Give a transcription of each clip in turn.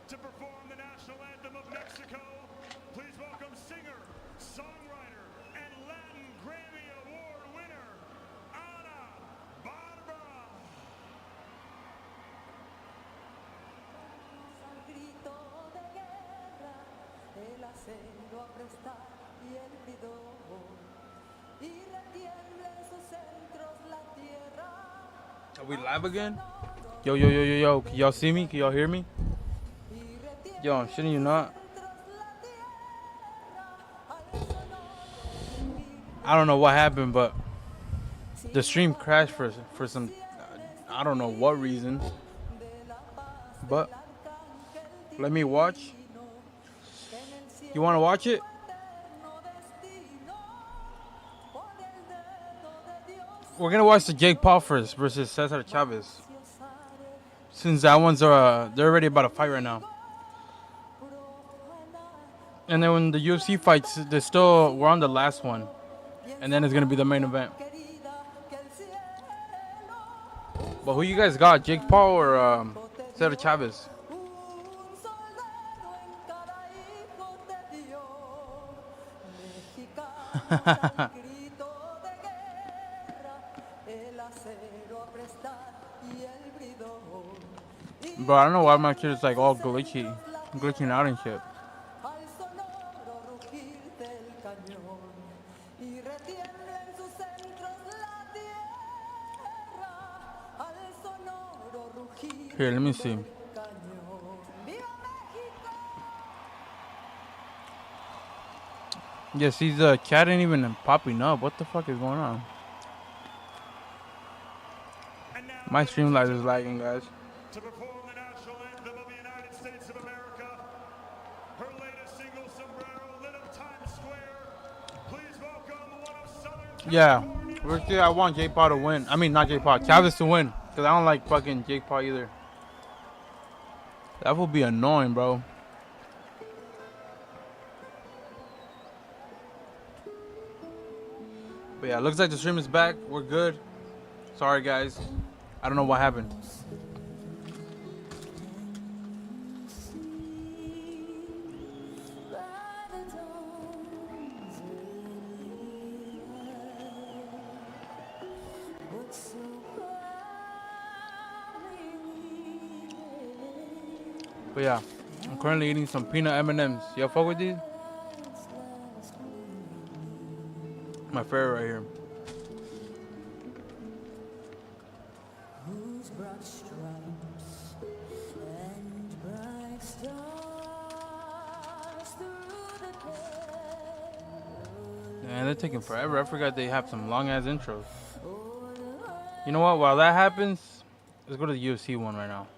To perform the national anthem of Mexico, please welcome singer, songwriter, and Latin Grammy Award winner, Ana Barbara. Al grito de guerra, el acero a prestar y el bridón, y retiembla en sus centros la tierra. Are we live again? Yo, yo, yo, yo, yo. Can y'all see me? Can y'all hear me? Yo, shouldn't you not? I don't know what happened, but the stream crashed for some, I don't know what reason. But let me watch. You want to watch it? We're gonna watch the Jake Paul first versus Cesar Chavez. Since that one's they're already about to fight right now. And then when the UFC fights, we're on the last one. And then it's gonna be the main event. But who you guys got? Jake Paul or Cesar Chavez? Bro, I don't know why my shit is like all glitching out and shit. Here, let me see. Yeah, see, the chat ain't even popping up. What the fuck is going on? My stream light is lagging, guys. To perform the national anthem of the United States of America, her latest single, Sombrero, lit up Times Square. Please welcome one of Southern California's I want Jake Paul to win. I mean, not Jake Paul, Chavez to win. Because I don't like fucking Jake Paul either. That would be annoying, bro. But yeah, looks like the stream is back. We're good. Sorry, guys. I don't know what happened. But yeah, I'm currently eating some peanut M&Ms. Y'all fuck with these? My favorite right here. Man, they're taking forever. I forgot they have some long ass intros. You know what? While that happens, let's go to the UFC one right now.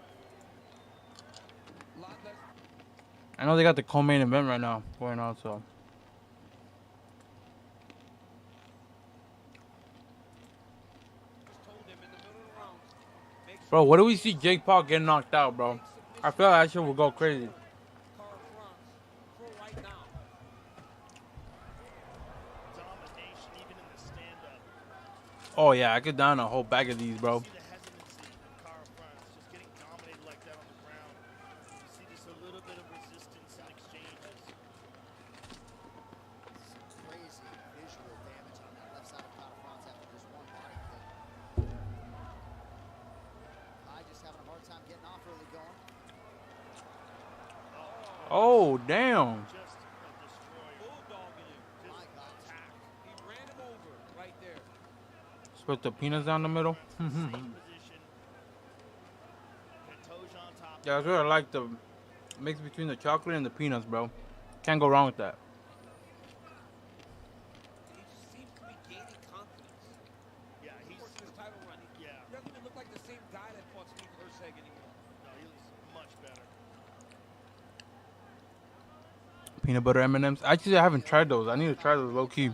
I know they got the co-main event right now going on, so. Bro, what do we see Jake Paul getting knocked out, bro? I feel like that shit will go crazy. Oh yeah, I could down a whole bag of these, bro. Oh, damn. Put the peanuts down the middle. Yeah, that's what I like, the mix between the chocolate and the peanuts, bro. Can't go wrong with that. Peanut butter M&Ms. Actually, I haven't tried those. I need to try those low key.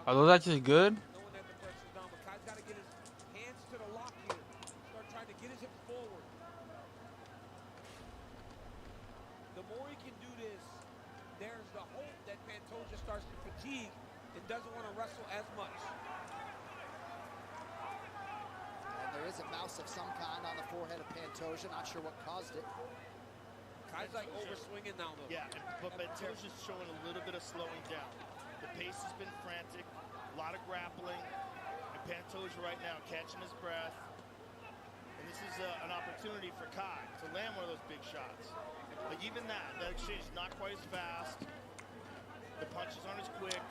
Are those actually good? There is a mouse of some kind on the forehead of Pantoja. Not sure what caused it. Kai's like overswinging now, though. Yeah, but Pantoja's showing a little bit of slowing down. The pace has been frantic, a lot of grappling, and Pantoja right now catching his breath. And this is an opportunity for Kai to land one of those big shots. But even that exchange is not quite as fast. The punches aren't as quick.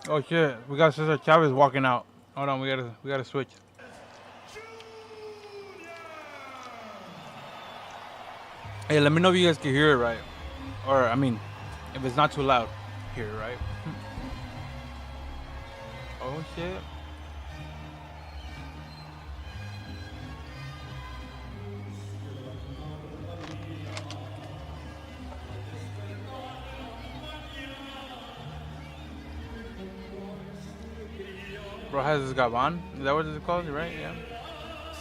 Oh shit, we got Cesar Chavez walking out. Hold on, we gotta switch. Hey, let me know if you guys can hear it right. Or, I mean, if it's not too loud, hear it right. Oh shit. Bro has his Gabon. Is that what it's called? Right? Yeah.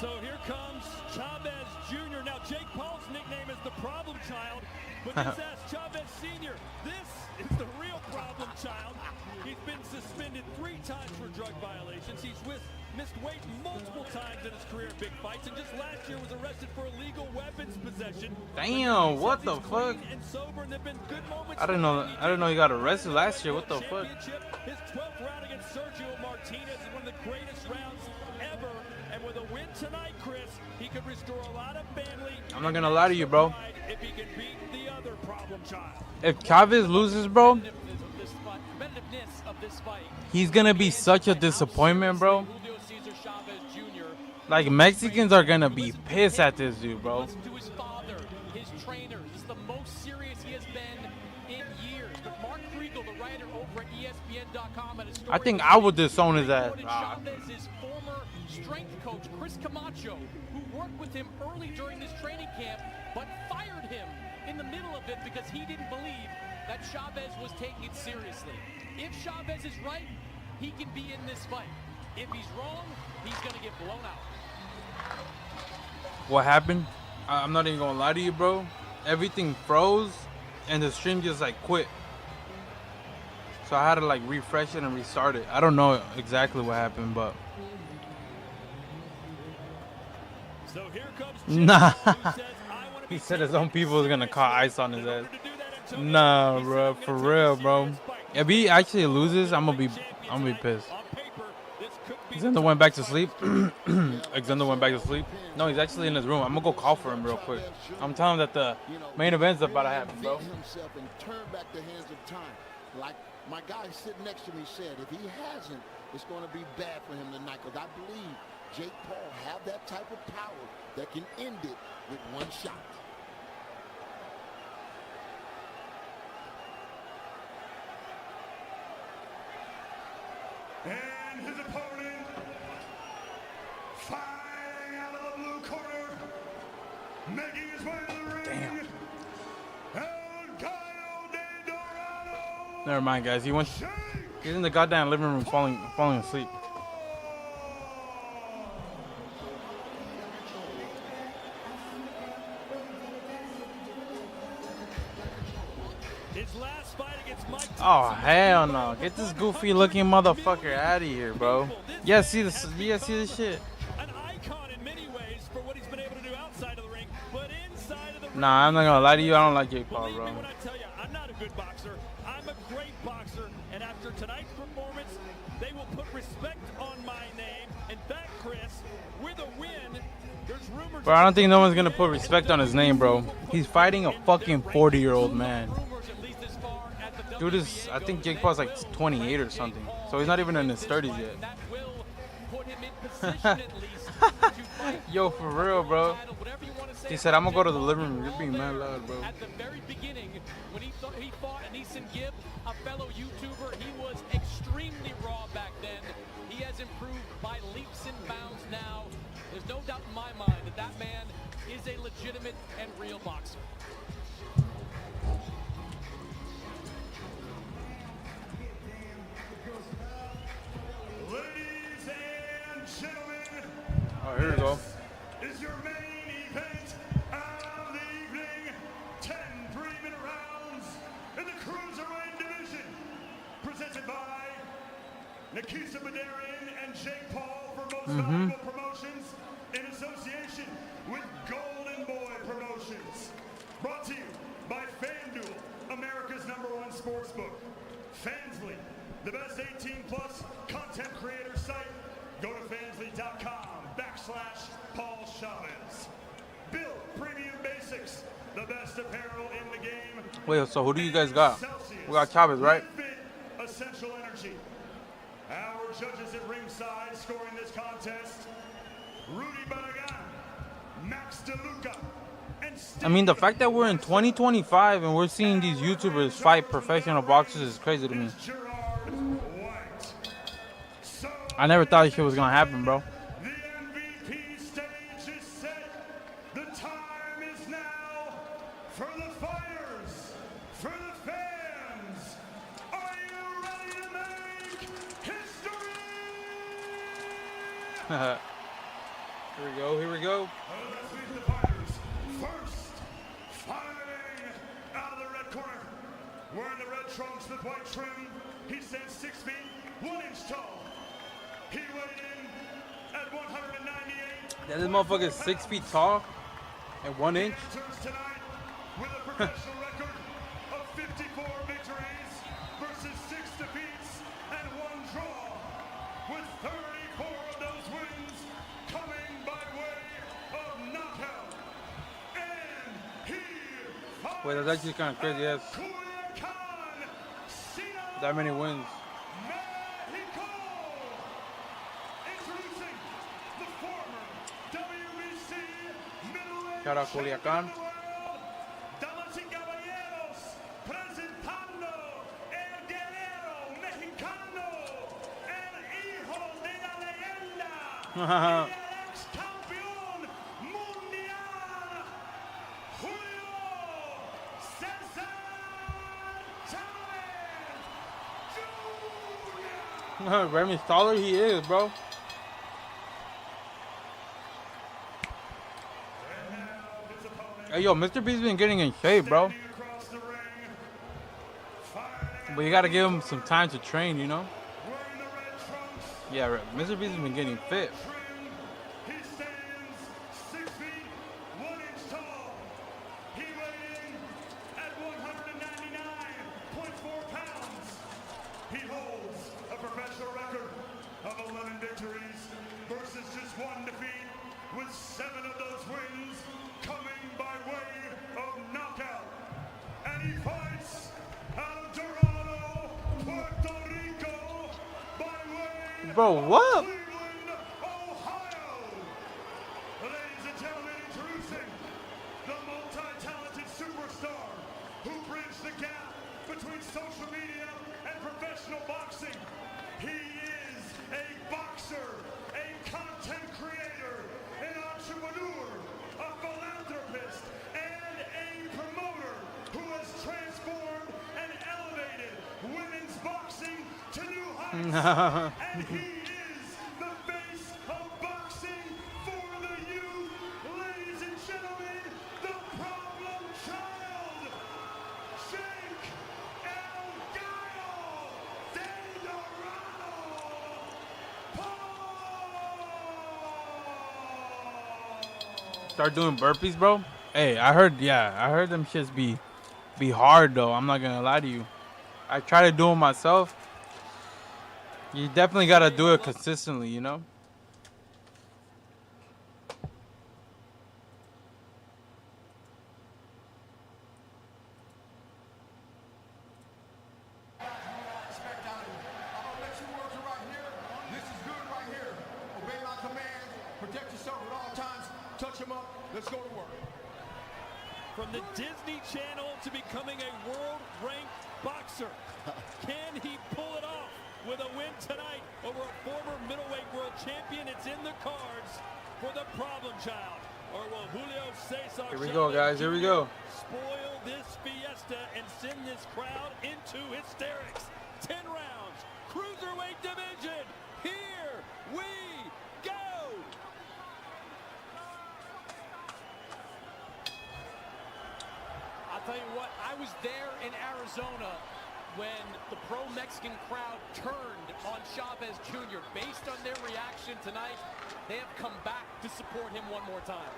So here comes Chavez Jr. Now, Jake Paul's nickname is the problem child, but this is Chavez Sr. This is the real problem child. He's been suspended 3 times for drug violations. He's missed weight multiple times in his career in big fights, and just last year was arrested for illegal weapons possession. Damn, what the fuck? I didn't know he got arrested last year. What the fuck? His 12th round against Sergio Martinez is one of the greatest rounds ever. And with a win tonight, Chris, he could restore a lot of family. I'm not gonna lie to you, bro. If he can beat the other problem child. If Chavez loses, bro, he's gonna be such a disappointment, bro. Like, Mexicans are gonna be pissed at this dude, bro. To his father, his trainers. This is the most serious he has been in years. But Mark Kriegel, the writer over at ESPN.com, had a story. I think I would disown his ass. Chavez's former strength coach, Chris Camacho, who worked with him early during this training camp, but fired him in the middle of it because he didn't believe that Chavez was taking it seriously. If Chavez is right, he can be in this fight. If he's wrong, he's going to get blown out. What happened? I'm not even gonna lie to you, bro. Everything froze, and the stream just like quit. So I had to like refresh it and restart it. I don't know exactly what happened, but So here comes nah. who says, "I wanna be He said his own people was gonna call ice on his ass. Nah, bro, for real, bro. If he actually loses, I'm gonna be pissed. On paper, this could be Xzendo went back to sleep. Xzendo went back to sleep. No, he's actually in his room. I'm gonna go call for him real quick. I'm telling him that the main event's about to happen, bro. Himself and turn back the hands of time. Like my guy sitting next to me said, if he hasn't, it's going to be bad for him tonight. Because I believe Jake Paul have that type of power that can end it with one shot. And his opponent, fighting out of the blue corner, making his way to the ring. Damn. El Gallo de Dorado. Never mind, guys. He's in the goddamn living room falling asleep. His last fight against Mike Oh hell no! Get this goofy looking motherfucker out of here, bro. Yeah, see this? Yeah, see this shit? an icon in many ways for what he's been able to do outside of the ring, but inside of the ring. Nah, I'm not gonna lie to you. I don't like Jake Paul, Believe bro. me when I tell you, I'm not a good boxer. I'm a great boxer, and after tonight's performance, they will put respect on my name. In fact, Chris, with a win, there's rumors. Bro, I don't think no one's gonna put respect on his name, bro. He's fighting a fucking 40-year-old man. Dude is, I think Jake Paul's like 28 or something. So he's not even in his 30s yet. That will put him in position at least to fight. Yo, for real, bro. Whatever you want to say He said, I'm gonna go to the living room. You're being mad loud, bro. At the very beginning, when he fought Anisan Gibb, a fellow YouTuber, he was extremely raw back then. He has improved by leaps and bounds now. There's no doubt in my mind that that man is a legitimate and real boxer. Ladies and gentlemen, Oh, here we go. is your main event of the evening. 10 3-minute rounds in the cruiserweight division. Presented by Nikisa Badarian and Jake Paul for Most Valuable Promotions in a Sportsbook. Fansly, the best 18-plus content creator site. Go to fansly.com/Paul Chavez. Build Premium Basics, the best apparel in the game. Wait, so who do you guys got? We got Chavez, right? Essential Energy. Our judges at ringside scoring this contest: Rudy Barragan, Max DeLuca, and Steve. I mean, the fact that we're in 2025 and we're seeing these YouTubers fight professional boxers is crazy to me. I never thought this shit was gonna happen, bro. The MVP stage is set. The time is now for the fighters, for the fans. Are you ready to make history? Here we go, here we go. Let's meet the fighters. First, fighting out of the red corner, wearing the red trunks with white trim. He stands 6 feet, 1 inch tall. He weighed in at 198. That this motherfucker is 6 feet tall and 1 inch. Enters tonight with a professional record of 54 victories versus 6 defeats and 1 draw, with 34 of those wins coming by way of knockout. And he Wait, that's actually kind of crazy. Yes, that many wins. Shout out Culiacan. Damas y caballeros, presentando el guerrero mexicano, el hijo de la leyenda, y el ex campeón mundial, Julio César Chávez Jr. Remy's taller, he is, bro. Hey, yo, Mr. B's been getting in shape, bro. But you gotta give him some time to train, you know? Yeah, right. Mr. B's been getting fit. He stands 6 feet, 1 inch tall. He weighed in at 199.4 pounds. He holds a professional record of 11 victories versus just 1 defeat, with 7 of those wins coming by way of knockout. And he fights out of Dorado, Puerto Rico, by way Bro, what? Cleveland, Ohio. Ladies and gentlemen, introducing the multi-talented superstar who bridged the gap between social media and professional boxing. He is a boxer, a content creator, an entrepreneur, a philanthropist, and a promoter who has transformed and elevated women's boxing to new heights. And he is the face of boxing for the youth. Ladies and gentlemen, the problem child, Jake El Gallo de Dorado, Paul. Start doing burpees, bro. Hey, I heard them shits be hard though. I'm not gonna lie to you. I try to do them myself. You definitely gotta do it consistently, you know. From the Disney Channel to becoming a world-ranked boxer. Can he pull it off with a win tonight over a former middleweight world champion? It's in the cards for the problem child. Or will Julio César Here we go, guys. Here we go. spoil this fiesta and send this crowd into hysterics? 10 rounds, cruiserweight division. Here we go. I'll tell you what, I was there in Arizona when the pro-Mexican crowd turned on Chavez Jr. Based on their reaction tonight, they have come back to support him one more time.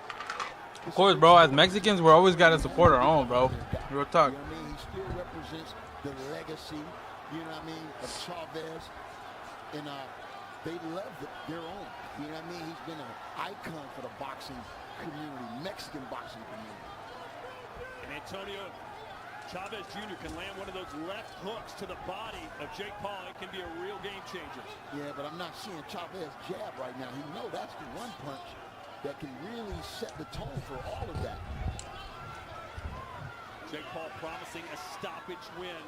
Of course, bro. As Mexicans, we always gotta support our own, bro. Real talk. You know what I mean? He still represents the legacy, you know what I mean, of Chavez. And they love their own. You know what I mean? He's been an icon for the boxing community, Mexican boxing community. And Antonio Chavez Jr. can land one of those left hooks to the body of Jake Paul. It can be a real game changer. Yeah, but I'm not seeing Chavez jab right now. He knows that's the one punch that can really set the tone for all of that. Jake Paul promising a stoppage win.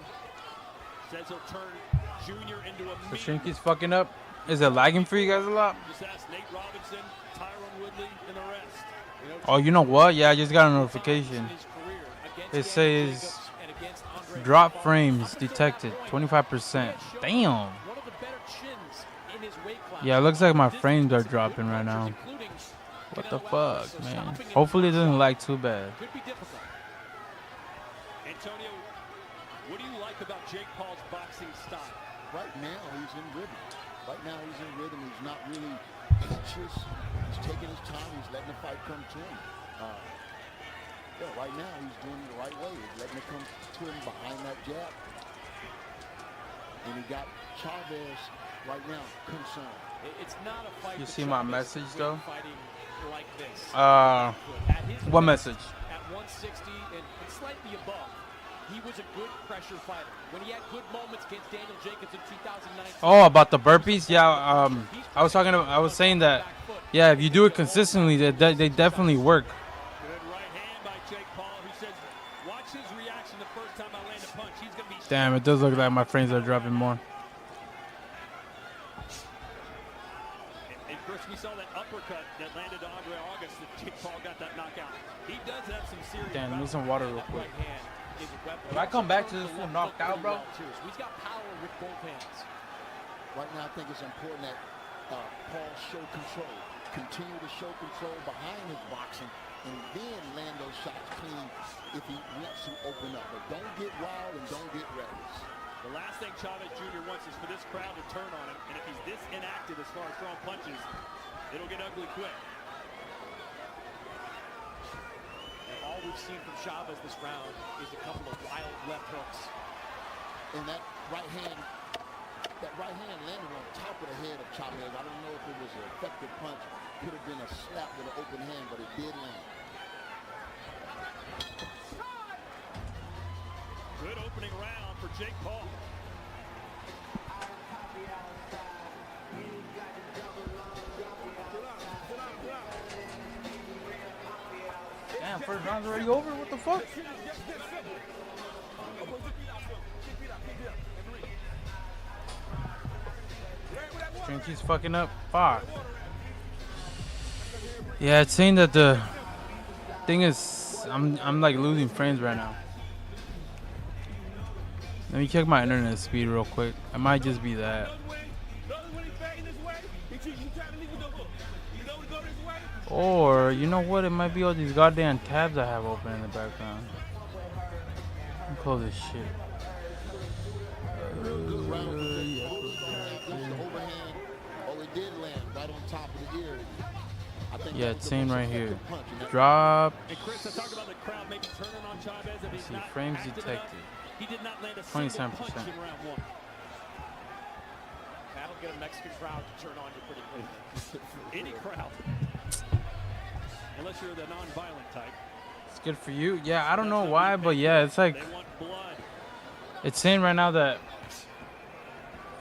Says he'll turn Junior into a The stream keeps fucking up. Is it lagging for you guys a lot? Just ask Nate Robinson, Tyron Woodley, and the rest. Oh, you know what? Yeah, I just got a notification. It says drop frames detected, 25%. Damn. Yeah, it looks like my frames are dropping right now. What the fuck, man? Hopefully it doesn't lag too bad. Antonio, what do you like about Jake Paul's boxing style? Right now, he's in rhythm. Right now, he's in rhythm. He's not really anxious. He's taking his time. He's letting the fight come to him. Yeah, right now, he's doing it the right way. He's letting it come to him behind that jab. And he got Chavez right now concerned. It's not a fight. You see my message, though? Like this. What message? At 160 and slightly above, he was a good pressure fighter. When he had good moments against Daniel Jacobs in 2019. Oh, about the burpees? Yeah, I was saying that, yeah, if you do it consistently, they definitely work. Good right hand by Jake Paul, who says, watch his reaction the first time I land a punch. He's going to be... Damn, it does look like my frames are dropping more. And Chris, we saw that uppercut that landed to Andre August that Jake Paul got that knockout. He does have some serious... Damn, need some water real quick. If I come back to this fool knocked out, bro. He's got power with both hands. Right now, I think it's important that Paul show control. Continue to show control behind his boxing and then land those shots clean if he wants to open up. But don't get wild and don't get reckless. The last thing Chavez Jr. wants is for this crowd to turn on him. And if he's this inactive as far as throwing punches, it'll get ugly quick. All we've seen from Chavez this round is a couple of wild left hooks. And that right hand landed on top of the head of Chavez. I don't know if it was an effective punch. Could have been a slap with an open hand, but it did land. Good opening round for Jake Paul. Damn, first round's already over? What the fuck? Stream keeps fucking up. Fuck. Yeah, it's saying that the thing is, I'm like losing frames right now. Let me check my internet speed real quick. It might just be that. Or, you know what? It might be all these goddamn tabs I have open in the background. Let me close this shit. Yeah, it's saying right here. Drop. See, frames detected. 27%. That'll get a Mexican crowd to turn on you pretty quickly. Any crowd. Unless you're the non-violent type. It's good for you. Yeah, I don't know why, but yeah, it's like it's saying right now that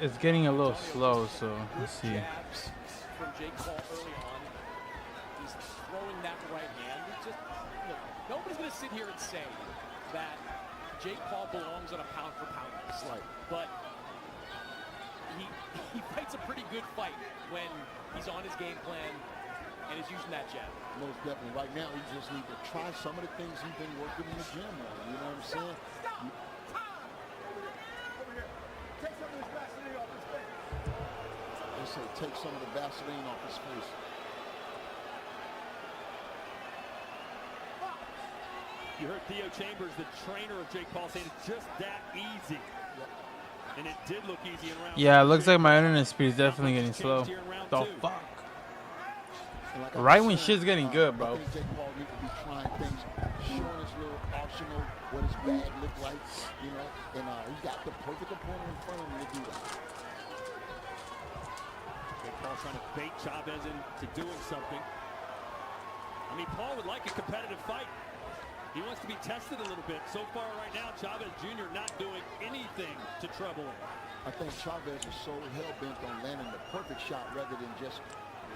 it's getting a little slow. So let's see. From Jake Paul early on, he's throwing that right hand. Just, look, nobody's going to sit here and say that Jake Paul belongs on a pound-for-pound slate, but he fights a pretty good fight when he's on his game plan and is using that jab. Most definitely. Right now, he just needs to try some of the things he's been working in the gym on. You know what I'm saying? They say take some of the Vaseline off his face. You heard Theo Chambers, the trainer of Jake Paul, saying it's just that easy. And it did look easy in round. Yeah, it looks like my internet speed is definitely getting slow. The fuck? And like Right I when said, shit's getting good, I bro. think Jake Paul needs to be trying things, showing his little arsenal, what his bag look like, you know. And he's got the perfect opponent in front of him to do that. Jake Paul trying to bait Chavez into doing something. I mean, Paul would like a competitive fight. He wants to be tested a little bit. So far right now, Chavez Jr. not doing anything to trouble him. I think Chavez is so hell-bent on landing the perfect shot rather than just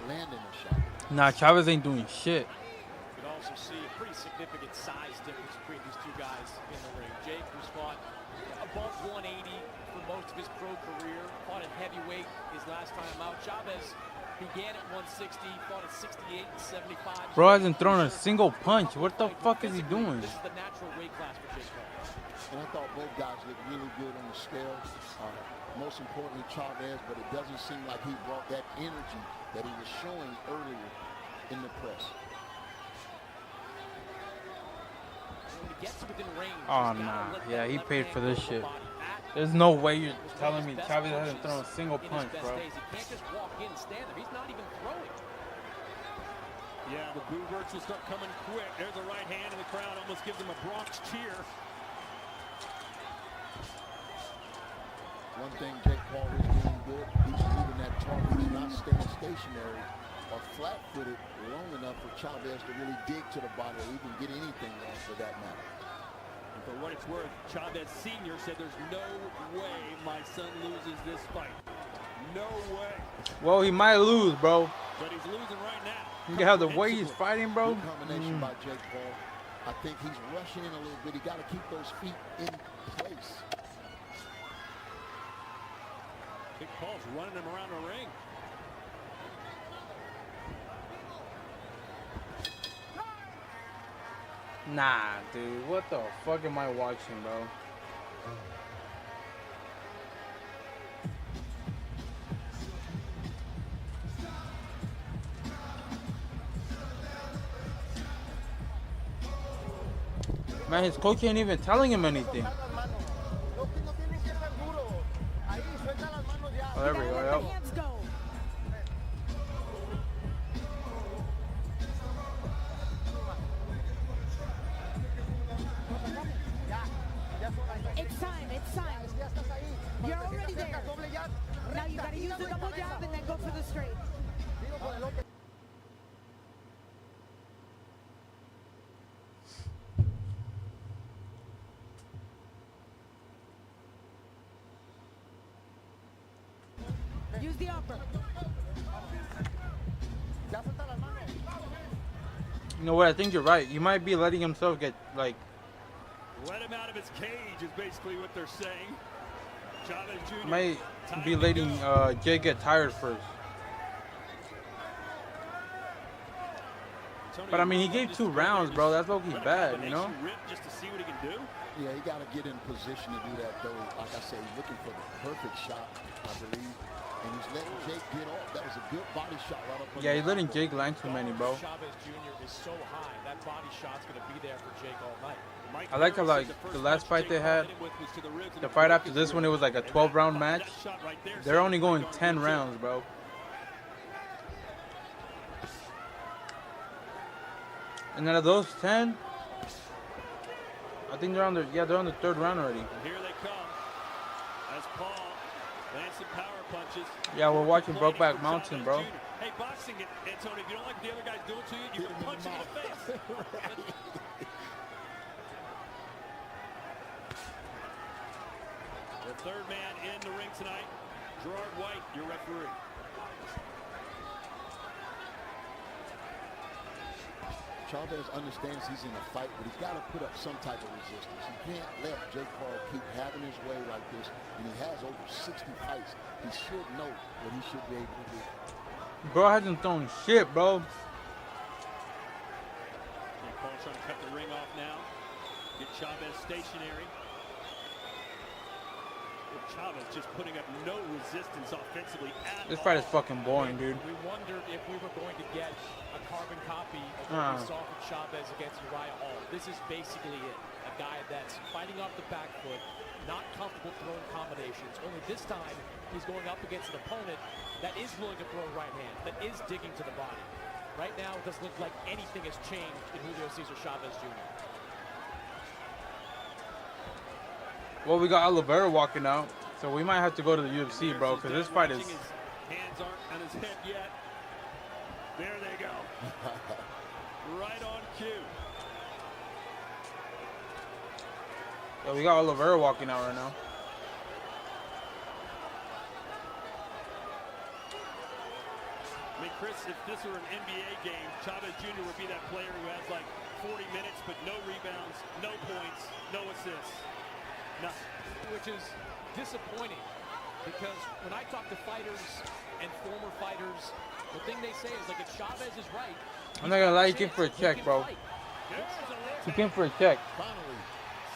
landing a shot. Nah, Chavez ain't doing shit. You can also see a pretty significant size difference between these two guys in the ring. Jake, who's fought above 180 for most of his pro career, fought at heavyweight his last time out. Chavez began at 160, fought at 68 and 75. Bro hasn't thrown a single punch. What the fuck is he doing? This is the natural weight class for Jake Paul. And I thought both guys looked really good on the scale. Most importantly, Chavez, but it doesn't seem like he brought that energy that he was showing earlier in the press. When he gets within range, Oh, nah. Yeah, he paid for this shit. There's no way you're telling me Chavez hasn't thrown a single punch, bro. He can't just walk in and stand there. He's not even throwing. Yeah, the boo birds will start coming quick. There's a right hand, and the crowd almost gives him a Bronx cheer. One thing Jake Paul is doing good, he's moving that target. He's not staying stationary or flat-footed long enough for Chavez to really dig to the body or even get anything on for that matter. And for what it's worth, Chavez Sr. said there's no way my son loses this fight. No way. Well, he might lose, bro. But he's losing right now. You have the way he's fighting, bro. Good combination by Jake Paul. I think he's rushing in a little bit. He got to keep those feet in place. Big Paul's running him around the ring. Nah, dude. What the fuck am I watching, bro? Man, his coach ain't even telling him anything. Oh, there we go, yo. Hands go. It's time, it's time. You're already there. Now you gotta use the double jab and then go for the straight. Use the upper. You know what? I think you're right. He might be letting himself get, like... Let him out of his cage is basically what they're saying. Chavez Jr. Might be letting Jay get tired first. But I mean, he gave 2 rounds, bro. That's low-key bad, you know? Just to see what he can do. Yeah, he got to get in position to do that, though. Like I said, he's looking for the perfect shot, I believe. And he's letting Jake get off. That was a good body shot right up. Yeah, he's letting Jake land too many, bro. Chavez Jr. is so high, that body shot's going to be there for Jake all night. I like how, like, the last fight they had, the fight after this one, it was like a 12-round match. They're only going 10 rounds, bro. And out of those 10, I think they're on the, they're on the 3rd round already. Here they come. As Paul lands some power punches. Yeah, we're watching Brokeback Mountain, bro. Hey, boxing it, Antonio, if you don't like what the other guy's doing to you, you can punch him in the face. The 3rd man in the ring tonight, Gerard White, your referee. Chavez understands he's in a fight, but he's got to put up some type of resistance. He can't let Jake Paul keep having his way like this. And he has over 60 fights. He should know what he should be able to do. Bro hasn't thrown shit, bro. Paul's trying to cut the ring off now. Get Chavez stationary. Chavez just putting up no resistance offensively at all. This fight is fucking boring, dude. We wondered if we were going to get a carbon copy of what we saw from Chavez against Uriah Hall. This is basically it. A guy that's fighting off the back foot, not comfortable throwing combinations. Only this time, he's going up against an opponent that is willing to throw a right hand, that is digging to the body. Right now, it doesn't look like anything has changed in Julio Cesar Chavez Jr. Well, we got Oliveira walking out, so we might have to go to the UFC, bro, because this fight is... His hands aren't on his head yet. There they go. Right on cue. Yeah, we got Oliveira walking out right now. I mean, Chris, if this were an NBA game, Chavez Jr. would be that player who has like 40 minutes, but no rebounds, no points, no assists. Nothing. Which is disappointing, because when I talk to fighters and former fighters, the thing they say is, like, if Chavez is right, I'm not gonna lie, he came for a check, bro. He came for a check. Finally.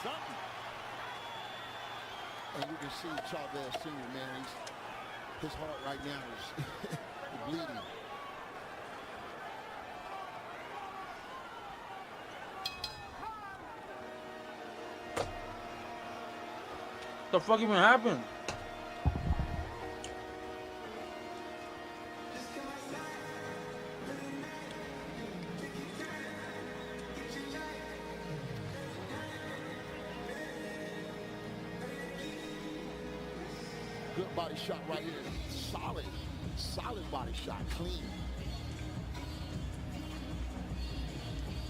Something. And you can see Chavez Sr., man, his heart right now is bleeding. What the fuck even happened? Good body shot right here. Solid body shot, clean.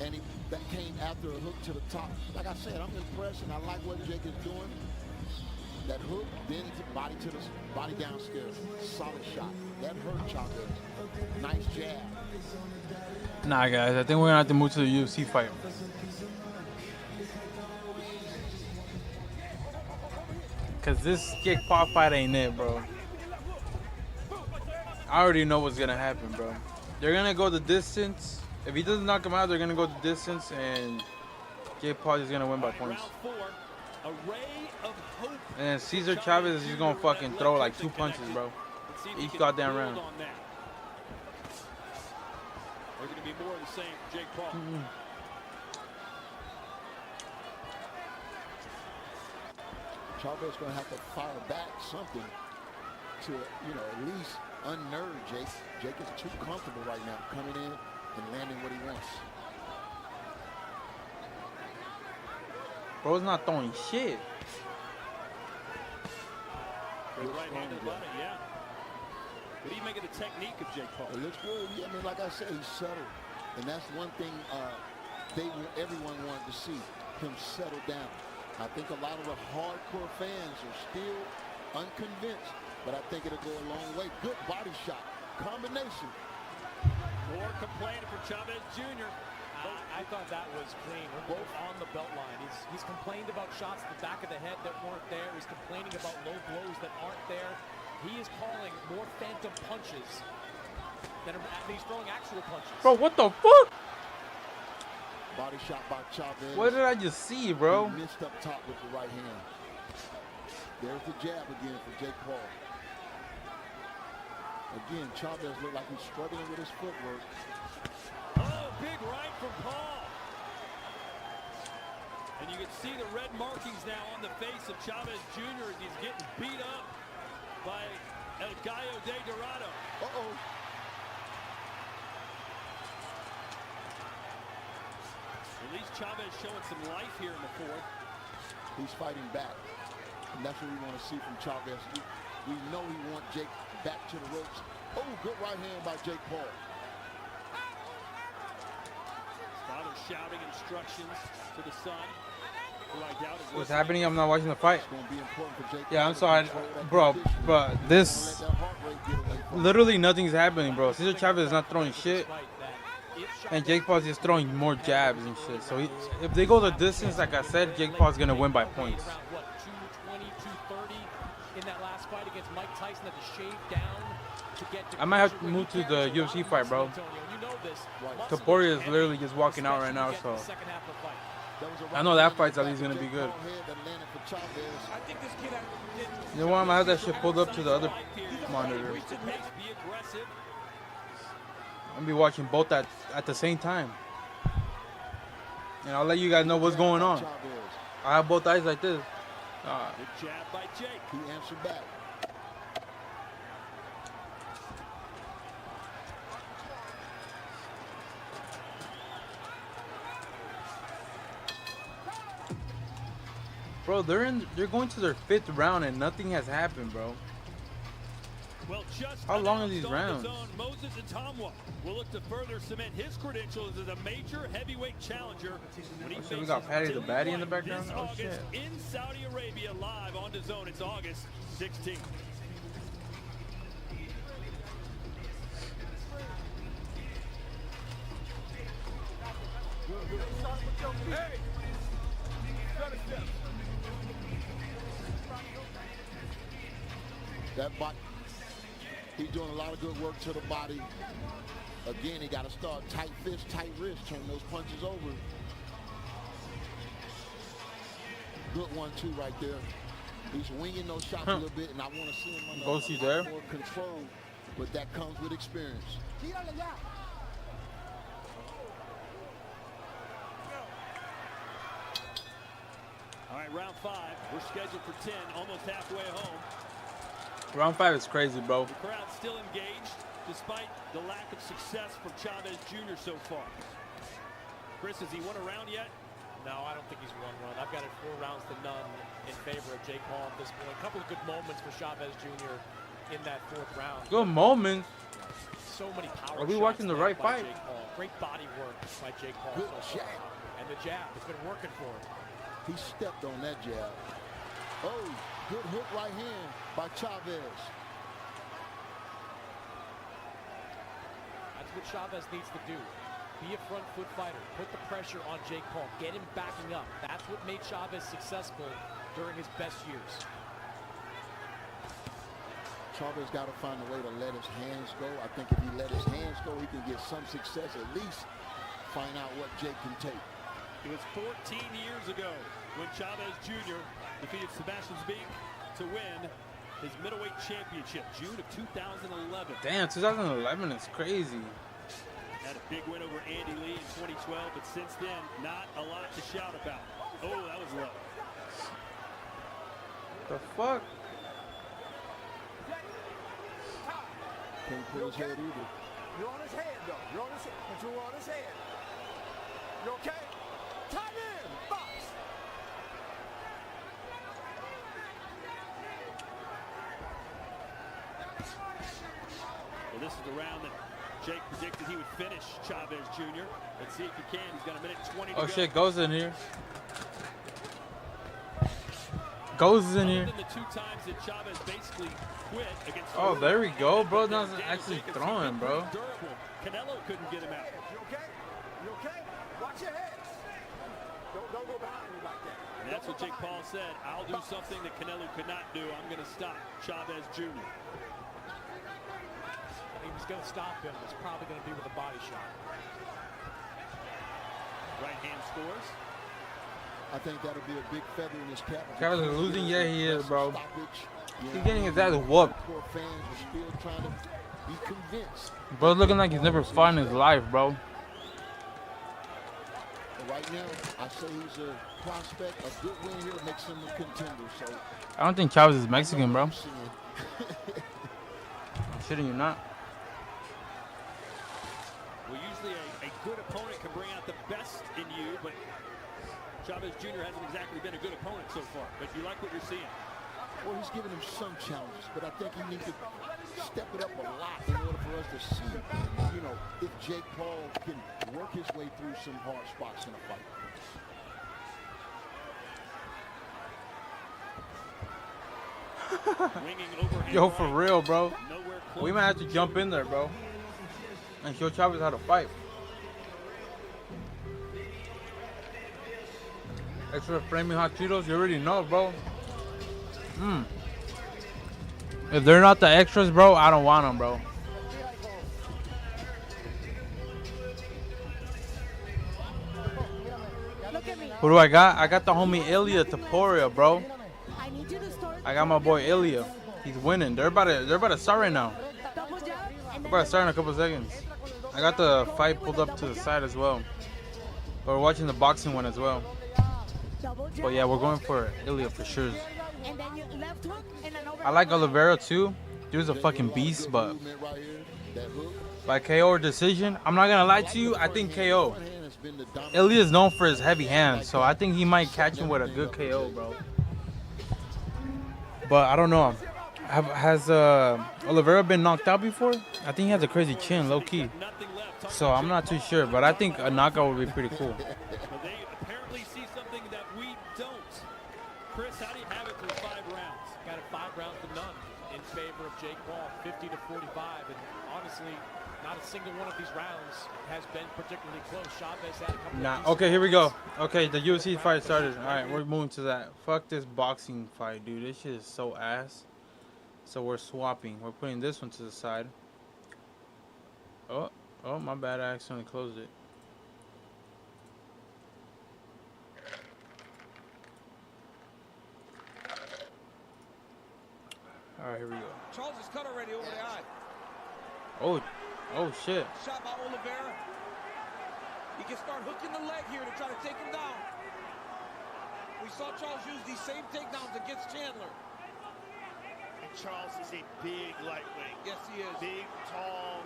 And that came after a hook to the top. Like I said, I'm impressed, and I like what Jake is doing. That hook, then body downstairs. Solid shot. That hurt Chavez. Nice jab. Nah, guys, I think we're gonna have to move to the UFC fight. Cause this Jake Paul fight ain't it, bro. I already know what's gonna happen, bro. They're gonna go the distance. If he doesn't knock him out, they're gonna go the distance, and Jake Paul is gonna win by points. And then Cesar Chavez is just gonna fucking throw like 2 punches, bro. Each goddamn round. They're gonna be more of the same for Jake Paul. Chavez gonna have to fire back something to, at least unnerve Jake. Jake is too comfortable right now, coming in and landing what he wants. Bro's not throwing shit. Right hand to the body, yeah. What do you make of the technique of Jake Paul? It looks good. Yeah, I mean, like I said, he's settled. And that's one thing everyone wanted to see, him settle down. I think a lot of the hardcore fans are still unconvinced, but I think it'll go a long way. Good body shot. Combination. More complaining for Chavez Jr. I thought that was clean. We're both on the belt line. He's complained about shots to the back of the head that weren't there. He's complaining about low blows that aren't there. He is calling more phantom punches than he's throwing actual punches. Bro, what the fuck? Body shot by Chavez. What did I just see, bro? He missed up top with the right hand. There's the jab again for Jake Paul. Again, Chavez looked like he's struggling with his footwork. Oh, big right from Paul. And you can see the red markings now on the face of Chavez Jr. as he's getting beat up by El Gallo de Dorado. Uh-oh. At least Chavez showing some life here in the fourth. He's fighting back. And that's what we want to see from Chavez. We know he wants Jake back to the ropes. Oh, good right hand by Jake Paul. Father shouting instructions to the son. Who I doubt is What's happening? I'm not watching the fight. It's going to be important for Jake Yeah, Paul I'm to sorry, control that bro. condition. But this, Don't let that heart rate get away from him. literally nothing's happening, bro. Cesar Chavez is not throwing shit, and Jake Paul's just throwing more jabs and shit. So if they go the distance, like I said, Jake Paul's gonna win by points. What, 220, 230 in that last fight against Mike Tyson, had to shave down to get to. I might have to move to the UFC fight, bro. Topuria is literally just walking out right now, so I know that fight's at least gonna be good. I think this kid You know what? I'm gonna have that shit pulled up to the other monitor. Be aggressive. I'm gonna be watching both at the same time, and I'll let you guys know what's going on. I have both eyes like this. Good jab by Jake. He answered back. Bro, they're going to their 5th round and nothing has happened, bro. Well, just how long are announced these on rounds? DAZN, Moses Itamwa will look to further cement his credentials as a major heavyweight challenger when he So we got Patty the Baddie in the background. this Oh August shit! in Saudi Arabia, live on DAZN. It's August 16th. That body, he's doing a lot of good work to the body. Again, he got to start tight fist, tight wrist, turn those punches over. Good one, too, right there. He's winging those shots a little bit, and I want to see him under Goes he a there? lot more control, but that comes with experience. All right, round 5. We're scheduled for 10, almost halfway home. Round 5 is crazy, bro. The crowd's still engaged, despite the lack of success from Chavez Jr. so far. Chris, has he won a round yet? No, I don't think he's won one. I've got it 4 rounds to none in favor of Jake Paul at this point. A couple of good moments for Chavez Jr. in that 4th round. Good moments. So many power Are we shots watching the landed right by fight? Jake Paul. Great body work by Jake Paul. Good so far. jab. And the jab, it's been working for him. He stepped on that jab. Oh, good hook right hand by Chavez. That's what Chavez needs to do. Be a front foot fighter. Put the pressure on Jake Paul. Get him backing up. That's what made Chavez successful during his best years. Chavez got to find a way to let his hands go. I think if he let his hands go, he can get some success, at least find out what Jake can take. It was 14 years ago when Chavez Jr. defeated Sebastian Zbik to win his middleweight championship, June of 2011. Damn, 2011 is crazy. Had a big win over Andy Lee in 2012, but since then, not a lot to shout about. Oh, that was low. The fuck? Can't pull his head either. You're on his head, though. You're on his head. But you're on his head. You okay? Time in. Box. Well, this is the round that Jake predicted he would finish Chavez Jr. Let's see if he can. He's got a minute 20 to go. Oh shit, goes in here. Goes in Other here. than the 2 times that Chavez basically quit against. Oh, there we go, bro. Now Not actually throwing, bro. Durable. Canelo couldn't get him out. You okay? You okay? Watch your head. Don't go behind me like that. And that's what Jake Paul said. I'll do something that Canelo could not do. I'm going to stop Chavez Jr. He was going to stop him. It's probably going to be with a body shot. Right hand scores. I think that'll be a big feather in his cap. Chavez is losing? Yeah, he is, bro. Stoppage. He's getting his ass whooped. Poor fans are still trying to be convinced. Bro's looking like he's never fought in his life, bro. But right now, I say he's a prospect. A good win here makes him a contender. So I don't think Chavez is Mexican, bro. I'm seeing. I'm shitting you not. Well, usually a good opponent can bring out the best in you, but Chavez Jr. hasn't exactly been a good opponent so far. But you like what you're seeing. Well, he's giving him some challenges, but I think he needs to step it up a lot in order for us to see, you know, if Jake Paul can work his way through some hard spots in a fight. Winging overhand Yo, for right. real, bro. Nowhere We close might have to jump in there, bro. And show Chavez how to fight. Extra flaming hot Cheetos, you already know, bro. If they're not the extras, bro, I don't want them, bro. Look at me. Who do I got? I got the homie Ilya Taporia, bro. I need you to start I got my boy Ilya. He's winning. They're about to start right now. double jab and They're about to start in a couple seconds. I got the fight pulled up to the side as well. But we're watching the boxing one as well. double jab. But yeah, we're going for Ilya for sure. And then you left hook and an over. I like Oliveira too. Dude's a fucking beast, but Movement right here, that hook. by KO or decision, I'm not gonna lie to you, I think KO. Front hand has been the dominant Ilya is known for his heavy hands, so I think he might catch him with a good KO, bro. But I don't know. Has Oliveira been knocked out before? I think he has a crazy chin, low key. So I'm not too sure, but I think a knockout would be pretty cool. Well, they apparently see something that we don't. Chris, how do you have it through 5 rounds? Got it 5 rounds to none in favor of Jake Paul, 50 to 45. And honestly, not a single one of these rounds has been particularly close. Chavez had a couple of decent Okay, here we go. moments. Okay, the UFC fight started. All right, we're moving to that. Fuck this boxing fight, dude. This shit is so ass. So we're swapping. We're putting this one to the side. Oh, my bad. I accidentally closed it. All right, here we go. Charles is cut already over the eye. Oh shit. Shot by Oliveira. He can start hooking the leg here to try to take him down. We saw Charles use these same takedowns against Chandler. And Charles is a big lightweight. Yes, he is. Big, tall,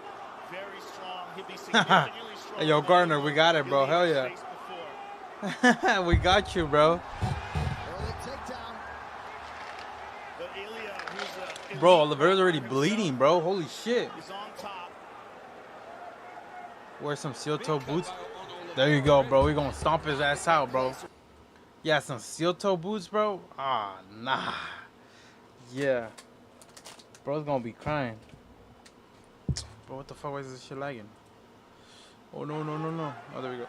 very strong. He'll be significantly stronger. Hey, yo, Gardner, we got it, bro. Hell yeah. We got you, bro. Early takedown. But Ilya, who's Bro, Oliveira's already bleeding, bro. Holy shit. He's on top. Wear some steel-toe boots. There you go, bro. We gonna stomp his ass out, bro. Yeah, some steel-toe boots, bro. Ah, nah. Yeah. Bro's gonna be crying. Bro, what the fuck? Why is this shit lagging? Oh, no. Oh, there we go.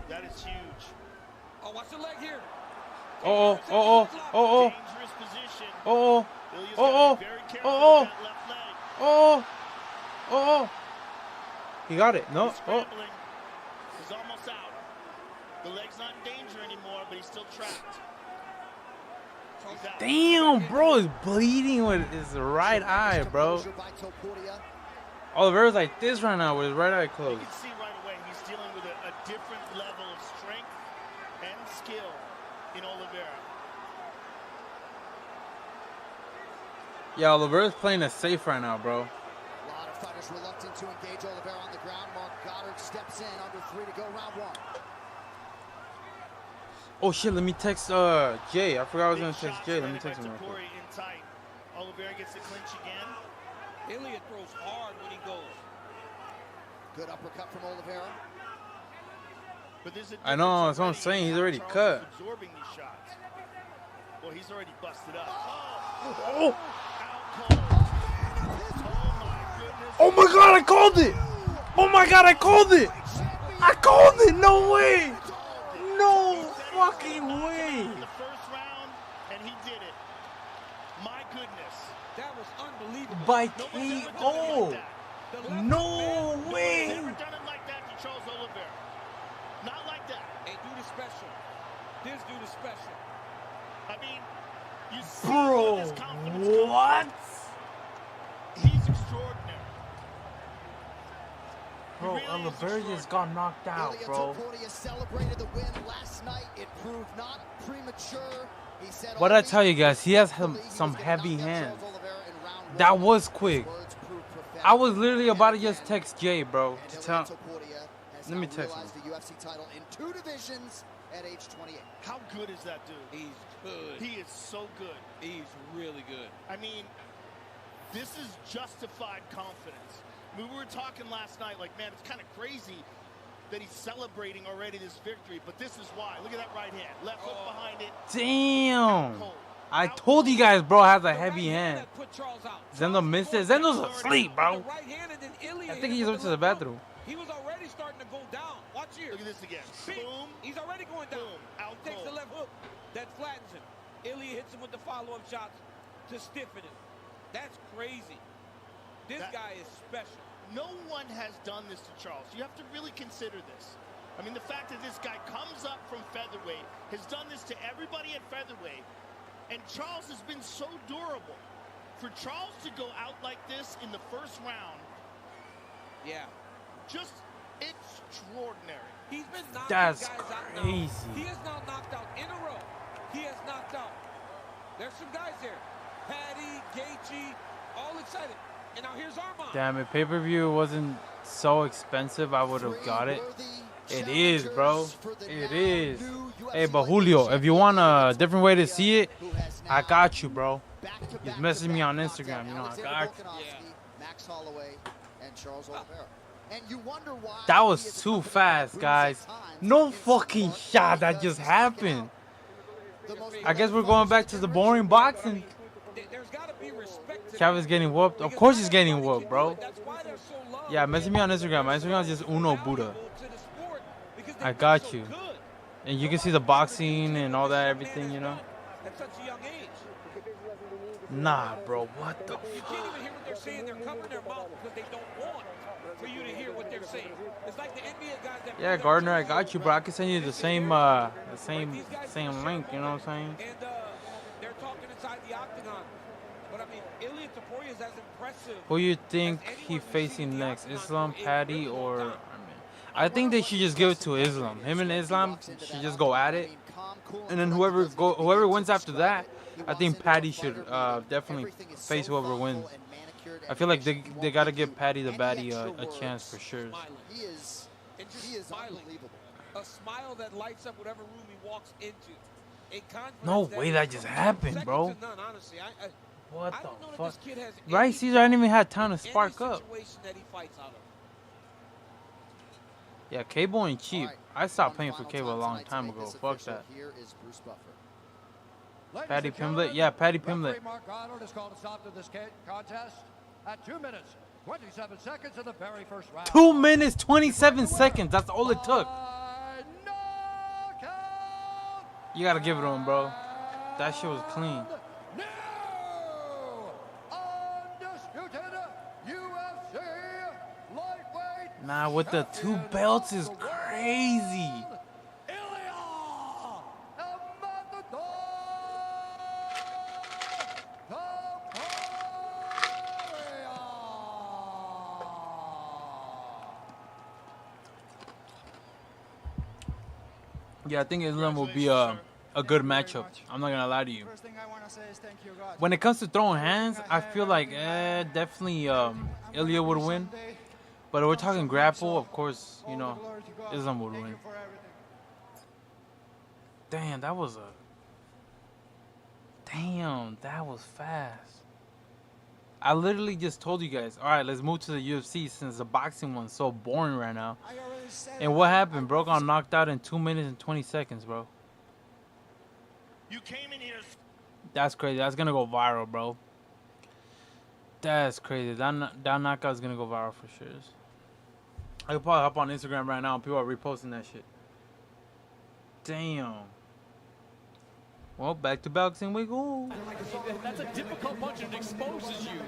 That is huge. Oh, watch the leg here. Oh. Dangerous position. Oh. Ilya's gotta be very careful with that left leg. Oh. He got it. No. He's scrambling. He's almost out. The leg's not in danger anymore, but he's still trapped. He's out. Damn, bro is bleeding with his right eye, bro. Oliveira's like this right now with his right eye You closed. can see right away he's dealing with a different level of strength and skill in Oliveira. Yeah, Oliveira's playing it safe right now, bro. A lot of fighters reluctant to engage Oliveira on the ground. Mark Goddard steps in, under 3 to go, round 1. Oh shit, let me text Jay. I forgot I was gonna text Jay. Let me text him real quick. In tight. Oliveira gets the clinch again. Ilya throws hard when he goes. Good uppercut from Oliveira. But there's a I know, difference that's what I'm already saying. in He's how already Charles cut. is absorbing these shots. Well, he's already busted up. Oh. Out cold. Oh my god, I called it! Oh my god, I called it! I called it! No way! No fucking way! In the first round, and he did it. My goodness. That was unbelievable. By Nobody's ever done it KO! like that. The left No Nobody's way! ever done it like that to Charles Oliveira. Not like that. Hey, dude is special. This dude is special. I mean, you see where this confidence comes What? from. He's extraordinary. Bro, He really is Oliveira just got knocked out, Ilya bro. Topuria celebrated the win last night. It proved not premature. He said What did I tell you guys? He has some heavy hands. That was quick. I was literally about to just text Jay, bro. To tell. Let me text him. The UFC title in 2 divisions at age 28. How good is that dude? He's good. He is so good. He's really good. I mean, this is justified confidence. We were talking last night, like, man, it's kind of crazy that he's celebrating already this victory, but this is why. Look at that right hand. Left hook behind it. Damn. Cold. I told you guys, bro, has a heavy hand. That put Charles out. Zendo missed it. Zendo's asleep, bro. The right hand, and then Ilya I hit think him he's with up the to the left hook. bathroom. He was already starting to go down. Watch here. Look at this again. Bing. Boom. He's already going down. Boom. Out Takes cold. the left hook. That flattens him. Ilya hits him with the follow-up shots to stiffen him. That's crazy. This guy is special. No one has done this to Charles. You have to really consider this. I mean, the fact that this guy comes up from featherweight, has done this to everybody at featherweight, and Charles has been so durable. For Charles to go out like this in the first round, Yeah. just extraordinary. He's been knocking That's guys out now. crazy. He has now knocked out in a row. He has knocked out. There's some guys there. Patty, Gaethje, all excited. And now here's Armand. Damn, if pay-per-view wasn't so expensive, I would have got it. It is, bro. It is. Hey, but Julio, if you want a different way to see it, I got you, bro. Just message me on Instagram. You know, I got you. Max Holloway and Charles Oliveira. And you wonder why That was too fast, guys. No fucking shot that just happened. I guess we're going back to the boring boxing. Chavez getting whooped. Of course he's getting whooped, bro. Yeah, message me on Instagram. My Instagram is just Uno Buddha. I got you. And you can see the boxing and all that, everything, you know. At such a young age. Nah, bro. What the You can't even hear what they're saying. They're covering their mouth because they don't want for you to hear what they're saying. It's like the NBA guys that. Yeah, Gardner, I got you, bro. I can send you the same link. You know what I'm saying? And they're talking inside the octagon. But I mean, Ilya Taporia is as impressive. Who you think he facing next? Islam, Patty, or? I think they should just give it to Islam. Him and Islam should just go at it, and then whoever wins after that, I think Patty should definitely face whoever wins. I feel like they gotta give Patty the baddie a chance for sure. He is unbelievable. A smile that lights up whatever room he walks into. A confidence No way that just happened, bro. second to none, honestly. What I don't know the that fuck? this kid has Right, any Caesar, I didn't even have time to any spark up. situation that he fights out of. Yeah, Cable ain't cheap. All right, I stopped one paying for final cable a time long tonight to time make ago. this Fuck official. that. Here is Bruce Buffer. Patty Pimblett? Yeah, Patty Pimblett. Referee Mark Goddard has called a stop to this contest at 2 minutes, 27 seconds of the very first round. 2 minutes, 27 seconds. That's all it took. By knockout. You gotta give it to him, bro. That shit was clean. New undisputed UFC lightweight. Nah, with the 2 belts is crazy. Ilya Yeah, I think Islam will be a good matchup. I'm not gonna lie to you. First thing I want to say is thank you, God. When it comes to throwing hands, I feel like definitely Ilya would win. But if we're talking grapple, of course, you know, Islam would win. Damn, that was fast. I literally just told you guys, all right, let's move to the UFC since the boxing one's so boring right now. And what happened? Bro got knocked out in 2 minutes and 20 seconds, bro. You came in here. That's crazy. That's gonna go viral, bro. That's crazy. That knockout is gonna go viral for sure. I could probably hop on Instagram right now and people are reposting that shit. Damn. Well, back to boxing we go. That's a difficult punch and it exposes you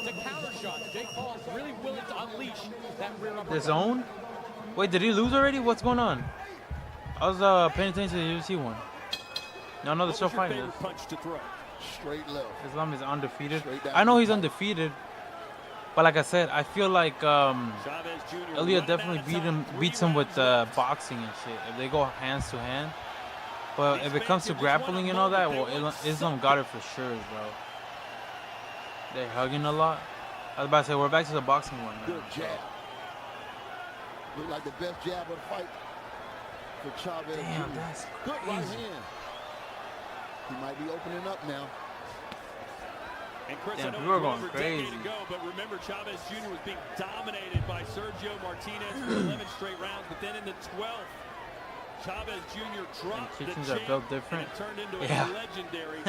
to counter shots. Jake Paul is really willing to unleash that rear uppercut. The zone? Wait, did he lose already? What's going on? I was paying attention to the UFC one. No, no, they're still fighting this. Punch to throw. Straight left. Islam is undefeated. Straight down I know the he's pipe. undefeated. But like I said, I feel like Chavez Jr. Ilya running definitely out of time. beats him with boxing and shit. If they go hands to hand. But if it comes to grappling and all that, well, Islam got it for sure, bro. They're hugging a lot. I was about to say, we're back to the boxing one now. Good jab. Look like the best jab of the fight for Chavez. Damn, Jr. that's Good right crazy. hand. He might be opening up now. And Chris, Damn, I know people are it was going over a decade crazy. ago, but remember Chavez Jr. was being dominated by Sergio Martinez for 11 straight rounds, but then in the 12th, Chavez Jr. dropped the kitchens are champ, built different. and it turned into Yeah. a legendary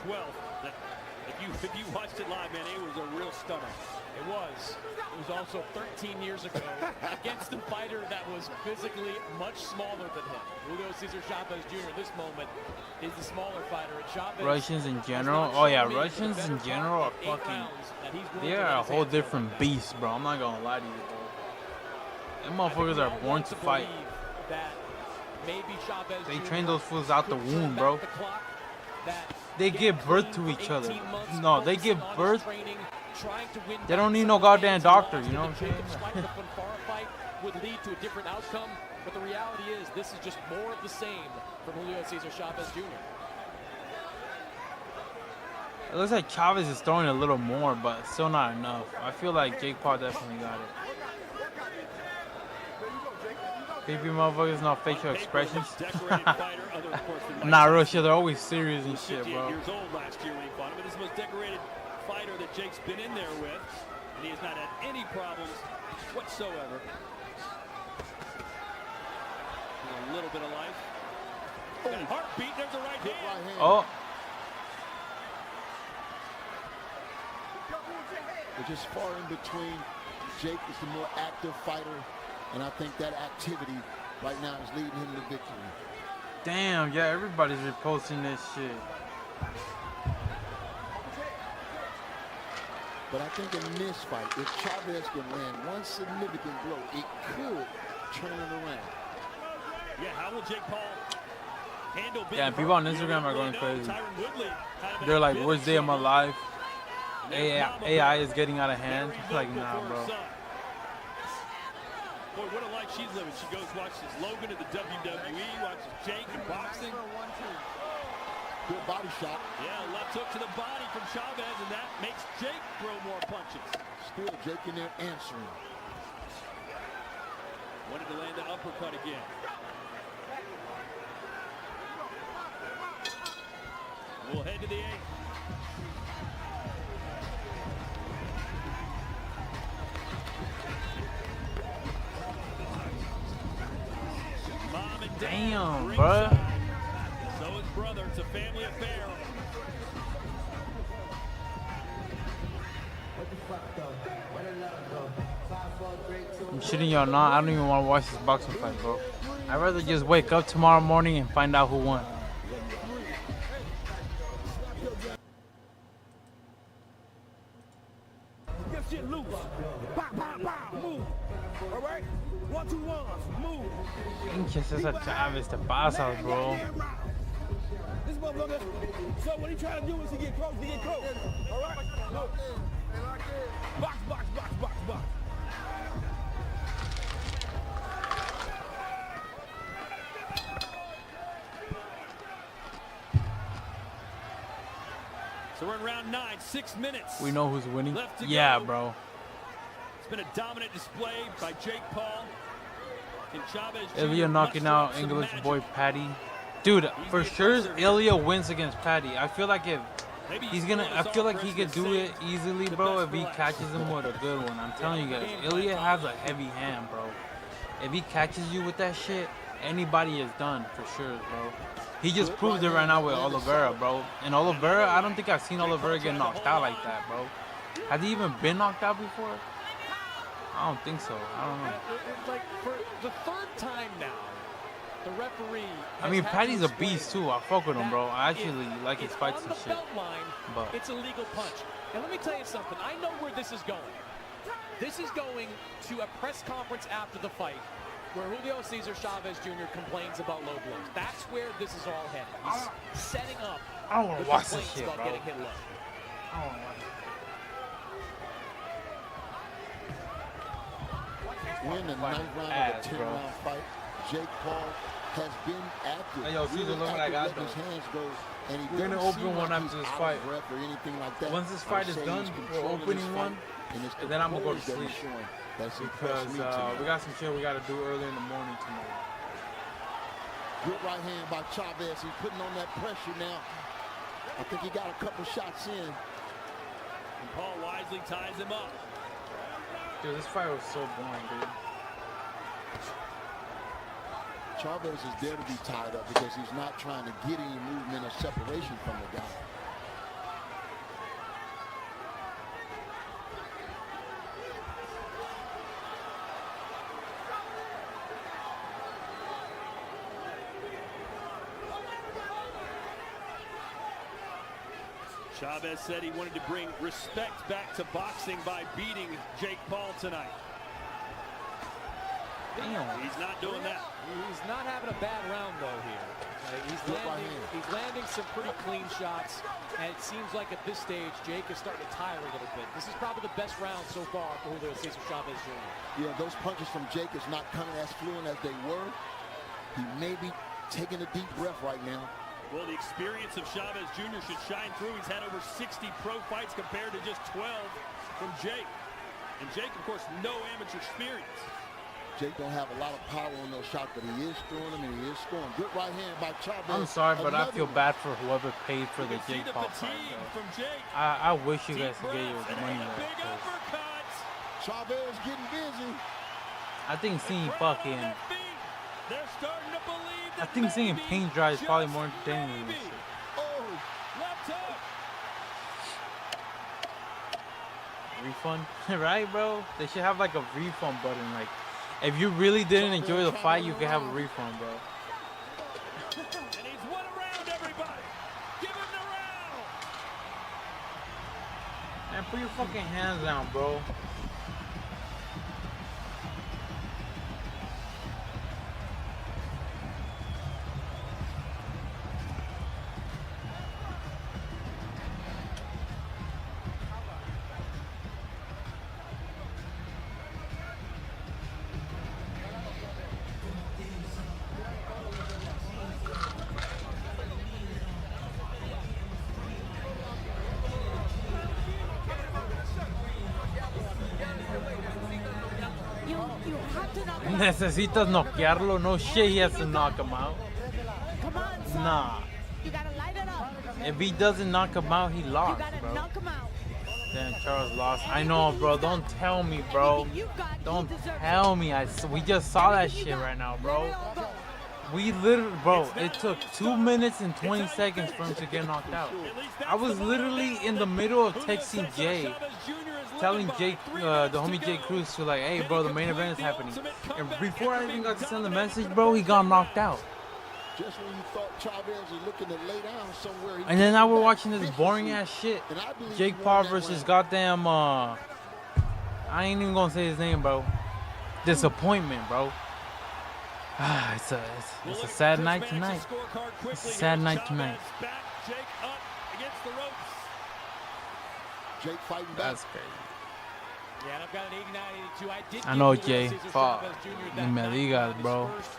12th. If you watched it live, man, it was a real stunner. It was. It was also 13 years ago against a fighter that was physically much smaller than him. Julio Cesar Chavez Jr. at this moment is the smaller fighter. And Chavez Russians in has general? not Oh yeah, shown me Russians the in better general are part of 8 fucking... rounds that he's willing They to are let a his whole hands go. different beast, bro. I'm not gonna lie to you, bro. Them motherfuckers are born to fight. Maybe Chavez They Jr. train those fools out the could womb, turn bro. back the clock, that They give birth to clean each other. 18 months No, they focusing give on his birth. training, trying to win They don't back need some no of the goddamn games he doctor, lost you know in what the I'm Jacob saying? Swipe Funfara fight would lead to a different outcome, but the reality is this is just more of the same from Julio Cesar Chavez Jr. It looks like Chavez is throwing a little more, but still not enough. I feel like Jake Paul definitely got it. Creepy motherfuckers, no facial expressions. Decorated fighter, other, of course, than Mike Nah, real Tyson, shit. They're always serious and who was shit, 58 bro. years old last year when he fought him, but this is the most decorated fighter that Jake's been in there with, and he has not had any problems whatsoever. A little bit of life. Got a heartbeat. There's a right hand. Oh. They're just far in between. Jake is the more active fighter, and I think that activity right now is leading him to victory. Damn, yeah, everybody's reposting this shit. But I think in this fight, if Chavez can land one significant blow, it could turn it around. Yeah, how will Jake Paul handle being Yeah, hurt? people on Instagram are going crazy. They're like, worst day of my life. AI is getting out of hand. Like, nah, bro. Boy, what a life she's living. She goes, watches Logan at the WWE, watches Jake in boxing. Good body shot. Yeah, left hook to the body from Chavez, and that makes Jake throw more punches. Still Jake in there answering. Wanted to land an uppercut again. We'll head to the 8th. Mom and Dad, Damn, ringside. bro. So his brother. It's a family affair. I'm shitting y'all not. I don't even want to watch this boxing fight, bro. I'd rather just wake up tomorrow morning and find out who won. Get shit loose. Pow, pow, pow. Move. All right? 1, 2, 1. Move. Pinche Cesar Chavez, te pasas, bro. This motherfucker. So what he trying to do is he get close. All right? Look. Box, box, box, box, box. So we're in round 9, 6 minutes. We know who's winning. Left to Yeah, go. bro. It's been a dominant display by Jake Paul. Can Chavez Ilya Jr. knocking out muster up some English magic? boy Patty. Dude, for sure Ilya wins against Patty. I feel like if Maybe he's gonna, I feel like he off could for do it the easily, best bro, if he relax. catches him with a good one. I'm telling you guys, Ilya has a heavy hand, bro. If he catches you with that shit, anybody is done for sure, bro. He just proved it right now with Oliveira, bro. And Oliveira, I don't think I've seen Oliveira get knocked out like that, bro. Has he even been knocked out before? I don't think so. I don't know. It's like for the 3rd time now, the referee. I mean, has had Patty's to a beast too. I fuck with him, bro. I actually like his it's fights on and the shit. belt line, But it's a legal punch. And let me tell you something. I know where this is going. This is going to a press conference after the fight where Julio Cesar Chavez Jr. complains about low blows. That's where this is all headed. He's setting up I don't want the to watch this complaints shit, about bro. getting hit low. I don't want to watch it. Win the 9th round Ass, of a bro. 10-round fight. Jake Paul has been active. Hey, yo, Caesar, really look what I got, active, let his though. hands go, and he We're gonna doesn't open seem one like after he's this out fight. of breath or anything like that. Once this I fight would is say done, he's we're controlling opening this one, fight, and it's and then I'm gonna go to composed that sleep. he's showing. That's Because impressed me tonight. we got some shit we gotta do early in the morning tomorrow. Good right hand by Chavez. He's putting on that pressure now. I think he got a couple shots in. And Paul wisely ties him up. Dude, this fight was so boring, dude. Chavez is there to be tied up because he's not trying to get any movement or separation from the guy. Chavez said he wanted to bring respect back to boxing by beating Jake Paul tonight. Damn. He's not doing that. He's not having a bad round, though, here. He's landing some pretty clean shots, and it seems like at this stage, Jake is starting to tire a little bit. This is probably the best round so far for Julio Cesar Chavez Jr. Yeah, those punches from Jake is not coming as fluent as they were. He may be taking a deep breath right now. Well, the experience of Chavez Jr. should shine through. He's had over 60 pro fights compared to just 12 from Jake. And Jake, of course, no amateur experience. Jake don't have a lot of power on those shots, but he is throwing them and he is scoring. Good right hand by Chavez. I'm sorry, but I Another feel one. bad for whoever paid for the You can see Jake the Paul fight, fatigue though. from Jake. I wish you guys Deep could get your breaths and money a back. big 'Cause uppercut. Chavez getting busy. I think seeing Crowd on fucking, their feet. They're starting to believe I that think seeing maybe, paint dry is probably just more entertaining than this maybe. shit. Oh, Left hook. Refund, right, bro? They should have like a refund button. Like, if you really didn't enjoy the fight, you could have a refund, bro. And he's won around everybody. Give him the round. Man, put your fucking hands down, bro. You have to knock him out. Necesitas noquearlo. No shit, he has to knock him out. Come on, son. Nah. You gotta light it up. If he doesn't knock him out, he You lost, gotta bro. knock him out. Then Charles lost. I know, bro. Don't tell me, bro. Anything you got, he Don't deserves tell me. We just saw that Anything you shit got, right now, let bro. it all go. We literally, bro, it took 2 minutes and 20 seconds for him to get knocked out. I was literally in the middle of texting Jay, telling Jake, the homie Jay Cruz, to like, hey, bro, the main event is happening. And before I even got to send the message, bro, he got knocked out. just when you thought Chavez was looking to lay down somewhere. And then now we're watching this boring ass shit. And I believe Jake he won Paul that versus round. goddamn, I ain't even gonna say his name, bro. Disappointment, bro. It's a sad night tonight. It's a sad night tonight. Jake up against the ropes. Jake fighting back. That's crazy. Yeah, and I've got an 89-82. I did I know, give Jay. Cesar Fuck. Chavez Jr. Ni that me knockdown digas, in his bro. first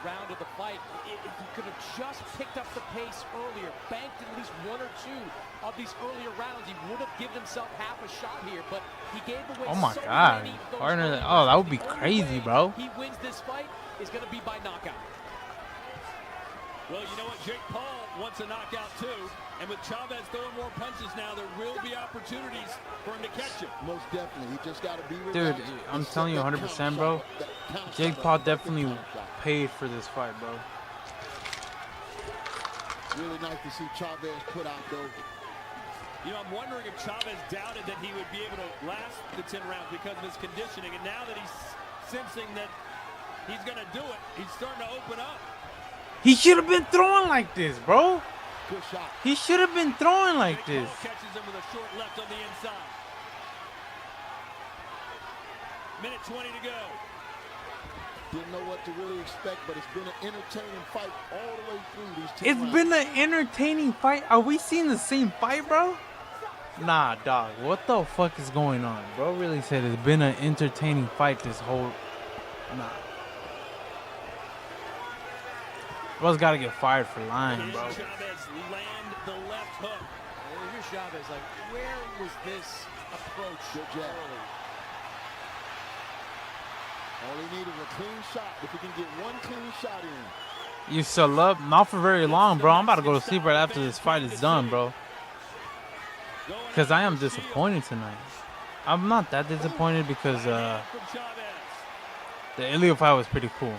round of the fight. If he could have just picked up the pace earlier, banked at least one or two of these earlier rounds, he would have given himself half a shot here. But he gave away Oh my so God. many of those Partner, early oh, that rounds. would be The only crazy, way bro. He wins this fight is going to be by knockout. Well, you know what? Jake Paul wants a knockout too. And with Chavez throwing more punches now, there will be opportunities for him to catch him. Most definitely. He just got to be Dude, relaxed I'm and set telling you that 100%, counter bro. shot, that counter Jake shot, Paul that definitely counter shot. paid for this fight, bro. Really nice to see Chavez put out, though. You know, I'm wondering if Chavez doubted that he would be able to last the 10 rounds because of his conditioning. And now that he's sensing that he's going to do it, he's starting to open up. He should have been throwing like this, bro. Good shot. He should have been throwing like Jake this. Paul catches him with a short left on the inside. Minute 20 to go. Didn't know what to really expect, but it's been an entertaining fight all the way through these 10 It's rounds. been an entertaining fight. Are we seeing the same fight, bro? Nah, dog. What the fuck is going on? Bro really said it's been an entertaining fight this whole... Nah. Bro's got to get fired for lying, bro. Chavez land the left hook. Here's Chavez. Like, where was this approach Good jab. early? All he needed was a clean shot. If he can get one clean shot in. You still up? Not for very long, bro. I'm about to go to sleep right after this fight is done, bro. Because I am disappointed tonight. I'm not that disappointed because the Ilya fight was pretty cool.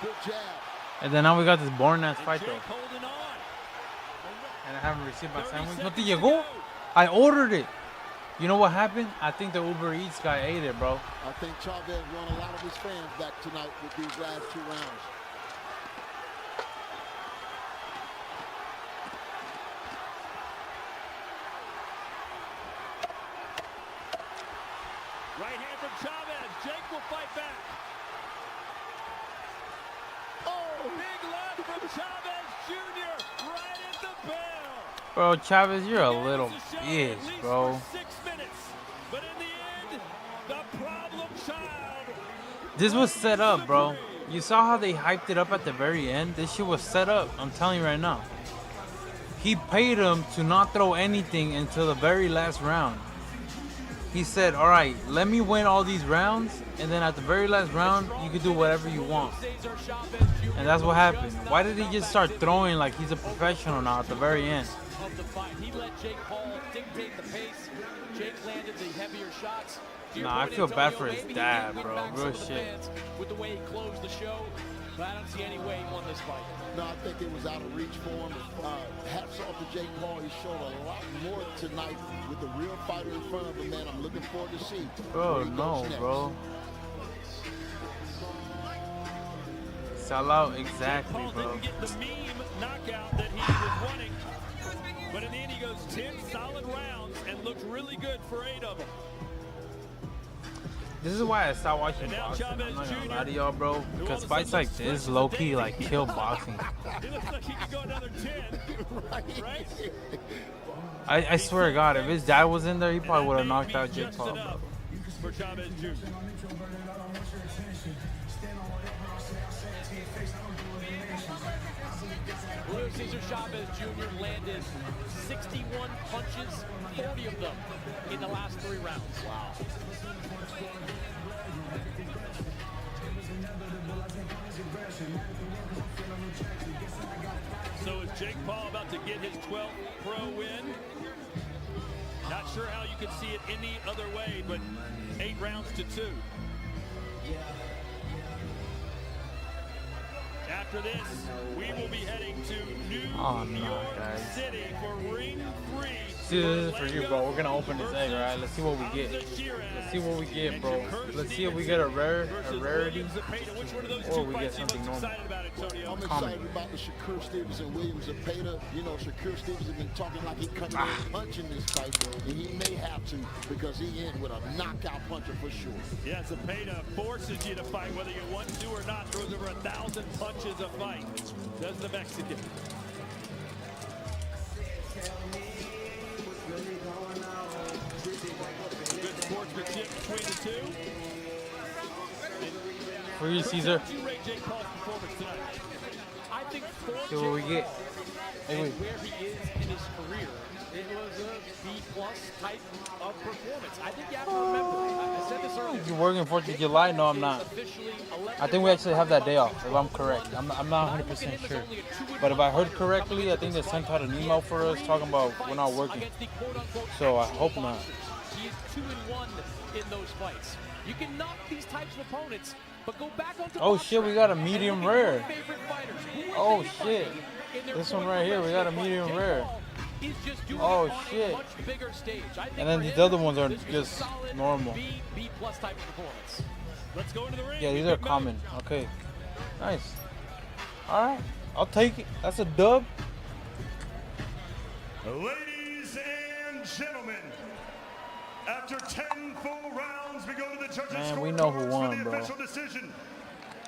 Good jab. And then now we got this boring ass fight Jake though. holding on. And I haven't received my 30 sandwich. ¿No te seconds to llegó? go. I ordered it. You know what happened? I think the Uber Eats guy ate it, bro. I think Chavez won a lot of his fans back tonight with these last 2 rounds. Right hand from Chavez. Jake will fight back. Oh! Big left from Chavez Jr. Right at the bell. Bro, Chavez, you're a Gave us little a shot at bitch, least bro. for 6 minutes. But in the end, the problem child. This was set up, bro. You saw how they hyped it up at the very end? This shit was set up. I'm telling you right now. He paid him to not throw anything until the very last round. He said, all right, let me win all these rounds, and then at the very last round, you can do whatever you want. And that's what happened. Why did he just start throwing like he's a professional now at the very end? Of the fight. He let Jake Paul dictate the pace. Jake landed the heavier shots. Nah, I feel bad for his dad, bro. Real shit. With the way he closed the show, but I don't see any way he won this fight. No, I think it was out of reach for him. Hats off to Jake Paul. He showed a lot more tonight with the real fighter in front of him, man. I'm looking forward to see. Bro, no, bro. Sell out exactly, Paul bro. didn't get the meme knockout that he was wanting, but in the end he goes 10 solid rounds and looks really good for 8 of them. This is why I stopped watching boxing. I'm not gonna lie to y'all, bro. Because fights like this, low-key, like, kill boxing. He looks like he could go another 10, right? I swear to God, if his dad was in there, he probably would have knocked out Jake Paul, bro. For Chavez Jr. Julio Cesar Chavez Jr. landed 61 punches, 40 of them in the last 3 rounds. Wow. So is Jake Paul about to get his 12th pro win? Not sure how you could see it any other way, but 8 rounds to 2. After this, we will be heading to New York City for Ring 3. See, this is for you, bro. We're gonna open this egg, right? Let's see what we get. Let's see what we get, bro. Let's see if we get a rarity, or we get something normal. I'm excited about the Shakur Stevens and Williams Zepeda. You know, Shakur Stevens has been talking like he coming in punching this fight, and he may have to because he in with a knockout puncher for sure. Yeah, Zepeda forces you to fight whether you want to or not. Throws over 1,000 punches a fight. Does the Mexican. Good sportsmanship between the two. For you, Caesar. How do you rate Jake Paul's performance tonight? I think for See what we get. and where he is in his career, it was a B-plus type of performance. I think you have to remember, I said this earlier. You working 4th of July? No, I'm not. I think we actually have that day off, if I'm correct. I'm not 100% sure. But if I heard correctly, I think they sent out an email for us talking about we're not working. So I hope not. He is 2-1 in those fights. You can knock these types of opponents, but go back onto Oh shit, we got a medium rare. Oh shit. This one right here, we got a medium rare. Oh shit. And then these other ones are just normal. B-plus type of performance. Let's go into the ring. Yeah, these are common. Okay. Nice. Alright. I'll take it. That's a dub. Ladies and gentlemen, after 10 full rounds, we go to the judges' Man, we know who scorecards won, for the bro. official decision.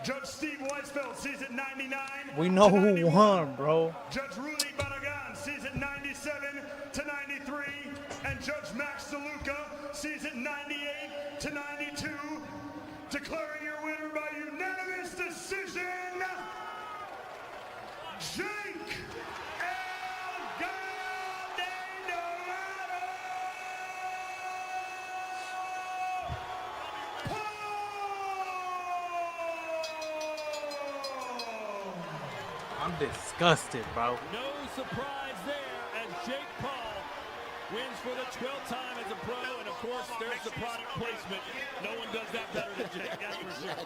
Judge Steve Weisfeld sees it 99. We know to who 91. won, bro. Judge Rudy Barragan sees it 97 to 93. And Judge Max DeLuca sees it 98 to 92. Declaring your winner by unanimous decision, Jake I'm disgusted, bro. No surprise there as Jake Paul wins for the 12th time as a pro, and of course there's the product placement. No one does that better than Jake, that's for sure.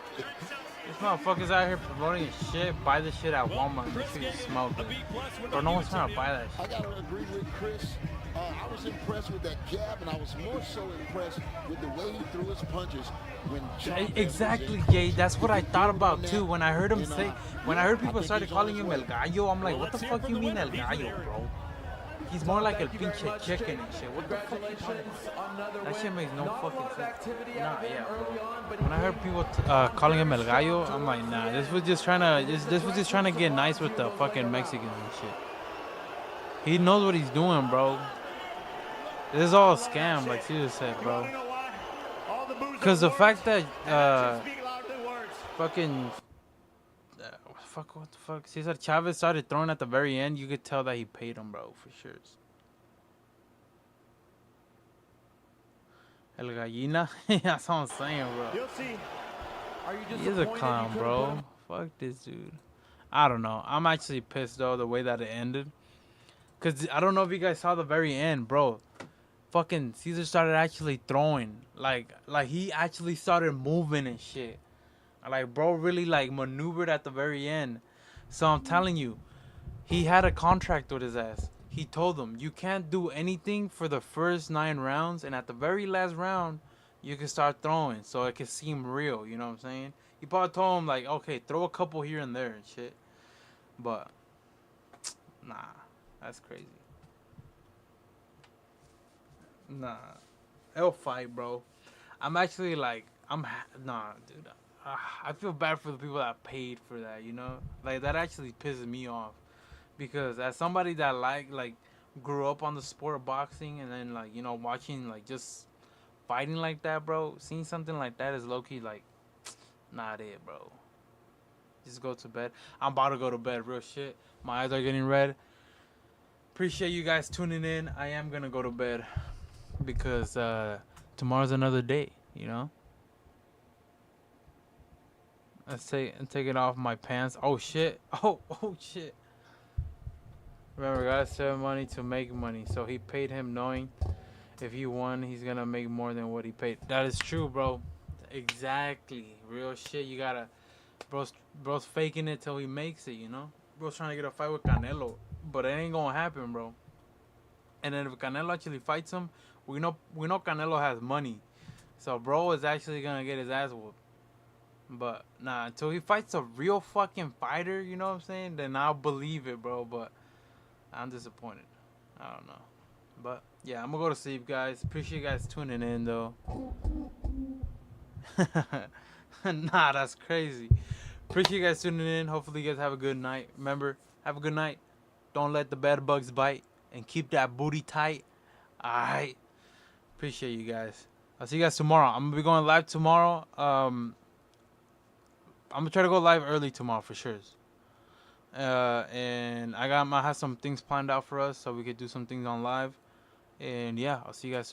These motherfuckers out here promoting his shit. Buy this shit at Walmart. This shit is smoking. But no one's trying to buy that I shit. gotta agree with Chris. I was impressed with that jab, and I was more so impressed with the way he threw his punches when Chavez Exactly, was in Jay. That's what I thought about too. When I heard him And, say, when I heard people think started he's on calling his him way. El Gallo, I'm like, what the fuck you mean El Gallo, bro? He's more like El pinche chicken and shit. What the fuck you talking about? That shit makes no fucking sense. Nah, yeah, bro. When I heard people calling him El Gallo, I'm like, nah. This was just trying to get nice with the fucking Mexicans and shit. He knows what he's doing, bro. This is all a scam, like you just said, bro. Because the fact that fucking what the fuck? Cesar Chavez started throwing at the very end, you could tell that he paid him, bro, for sure. El Gallina. That's what I'm saying, bro. You'll see. Are you He is a clown, bro. Fuck this dude. I don't know. I'm actually pissed, though, the way that it ended. Because I don't know if you guys saw the very end, bro. Fucking Caesar started actually throwing. Like he actually started moving and shit. Like, bro really, like, maneuvered at the very end. So I'm telling you, he had a contract with his ass. He told him, you can't do anything for the first 9 rounds, and at the very last round, you can start throwing, so it can seem real, you know what I'm saying? He probably told him, like, okay, throw a couple here and there and shit. But, nah, that's crazy. Nah, they'll fight, bro. I'm actually, like, nah, dude. I feel bad for the people that paid for that, you know? Like, that actually pisses me off. Because as somebody that like grew up on the sport of boxing and then, like, you know, watching, like, just fighting like that, bro, seeing something like that is low-key, like, not it, bro. Just go to bed. I'm about to go to bed, real shit. My eyes are getting red. Appreciate you guys tuning in. I am gonna go to bed because tomorrow's another day, you know? Let's take it off my pants. Oh, shit. Oh, shit. Remember, God saved money to make money. So he paid him knowing if he won, he's going to make more than what he paid. That is true, bro. Exactly. Real shit. You got to... Bro's faking it till he makes it, you know? Bro's trying to get a fight with Canelo. But it ain't going to happen, bro. And then if Canelo actually fights him, we know Canelo has money. So bro is actually going to get his ass whooped. But, nah, until he fights a real fucking fighter, you know what I'm saying? Then I'll believe it, bro. But I'm disappointed. I don't know. But, yeah, I'm going to go to sleep, guys. Appreciate you guys tuning in, though. Nah, that's crazy. Appreciate you guys tuning in. Hopefully you guys have a good night. Remember, have a good night. Don't let the bed bugs bite. And keep that booty tight. Alright. Appreciate you guys. I'll see you guys tomorrow. I'm going to be going live tomorrow. I'm going to try to go live early tomorrow for sure. And I might have some things planned out for us so we could do some things on live. And yeah, I'll see you guys tomorrow.